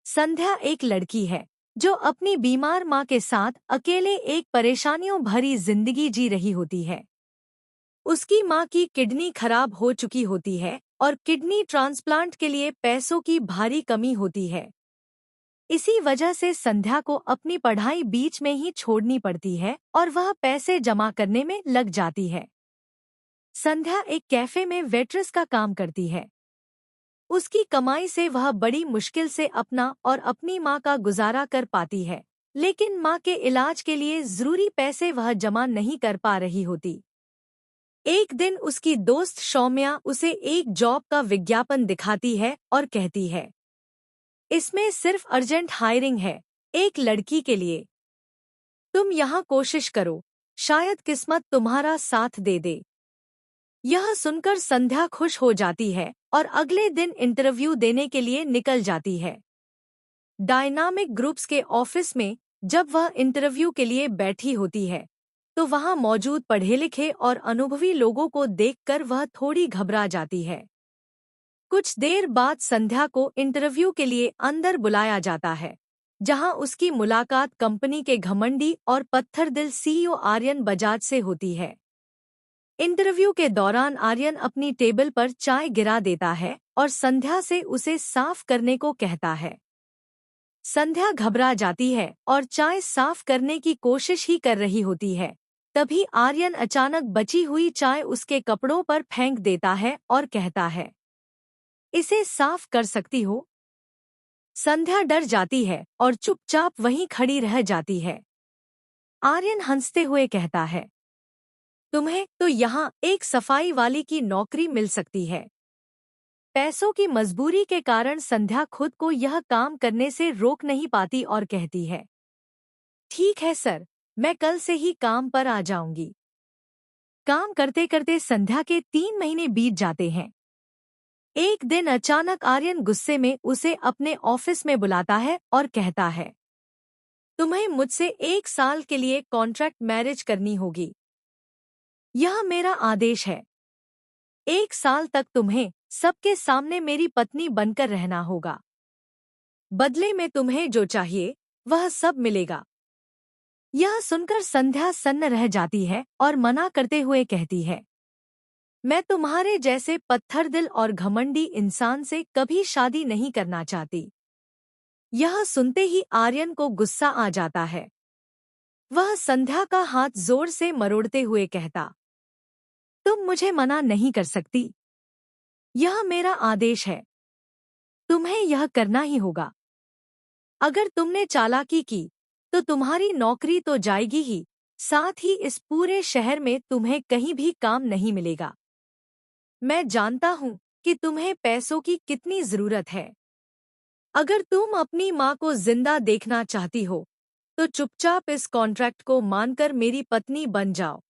संध्या एक लड़की है जो अपनी बीमार माँ के साथ अकेले एक परेशानियों भरी जिंदगी जी रही होती है। उसकी माँ की किडनी खराब हो चुकी होती है और किडनी ट्रांसप्लांट के लिए पैसों की भारी कमी होती है। इसी वजह से संध्या को अपनी पढ़ाई बीच में ही छोड़नी पड़ती है और वह पैसे जमा करने में लग जाती है। संध्या एक कैफे में वेट्रेस का काम करती है। उसकी कमाई से वह बड़ी मुश्किल से अपना और अपनी माँ का गुजारा कर पाती है, लेकिन माँ के इलाज के लिए जरूरी पैसे वह जमा नहीं कर पा रही होती। एक दिन उसकी दोस्त सौम्या उसे एक जॉब का विज्ञापन दिखाती है और कहती है, इसमें सिर्फ अर्जेंट हायरिंग है, एक लड़की के लिए। तुम यहाँ कोशिश करो, शायद किस्मत तुम्हारा साथ दे दे। यह सुनकर संध्या खुश हो जाती है और अगले दिन इंटरव्यू देने के लिए निकल जाती है। डायनामिक ग्रुप्स के ऑफिस में जब वह इंटरव्यू के लिए बैठी होती है, तो वहां मौजूद पढ़े लिखे और अनुभवी लोगों को देखकर वह थोड़ी घबरा जाती है। कुछ देर बाद संध्या को इंटरव्यू के लिए अंदर बुलाया जाता है, जहां उसकी मुलाकात कंपनी के घमंडी और पत्थरदिल सीईओ आर्यन बजाज से होती है। इंटरव्यू के दौरान आर्यन अपनी टेबल पर चाय गिरा देता है और संध्या से उसे साफ करने को कहता है। संध्या घबरा जाती है और चाय साफ करने की कोशिश ही कर रही होती है। तभी आर्यन अचानक बची हुई चाय उसके कपड़ों पर फेंक देता है और कहता है, इसे साफ कर सकती हो? संध्या डर जाती है और चुपचाप वहीं खड़ी रह जाती है। आर्यन हंसते हुए कहता है, तुम्हें तो यहाँ एक सफाई वाली की नौकरी मिल सकती है। पैसों की मजबूरी के कारण संध्या खुद को यह काम करने से रोक नहीं पाती और कहती है, ठीक है सर, मैं कल से ही काम पर आ जाऊंगी। काम करते करते संध्या के 3 महीने बीत जाते हैं। एक दिन अचानक आर्यन गुस्से में उसे अपने ऑफिस में बुलाता है और कहता है, तुम्हें मुझसे 1 साल के लिए कॉन्ट्रैक्ट मैरिज करनी होगी। यह मेरा आदेश है। 1 साल तक तुम्हें सबके सामने मेरी पत्नी बनकर रहना होगा। बदले में तुम्हें जो चाहिए वह सब मिलेगा। यह सुनकर संध्या सन्न रह जाती है और मना करते हुए कहती है, मैं तुम्हारे जैसे पत्थरदिल और घमंडी इंसान से कभी शादी नहीं करना चाहती। यह सुनते ही आर्यन को गुस्सा आ जाता है। वह संध्या का हाथ जोर से मरोड़ते हुए कहता, तुम मुझे मना नहीं कर सकती। यह मेरा आदेश है। तुम्हें यह करना ही होगा। अगर तुमने चालाकी की तो तुम्हारी नौकरी तो जाएगी ही, साथ ही इस पूरे शहर में तुम्हें कहीं भी काम नहीं मिलेगा। मैं जानता हूँ कि तुम्हें पैसों की कितनी जरूरत है। अगर तुम अपनी माँ को जिंदा देखना चाहती हो तो चुपचाप इस कॉन्ट्रैक्ट को मानकर मेरी पत्नी बन जाओ।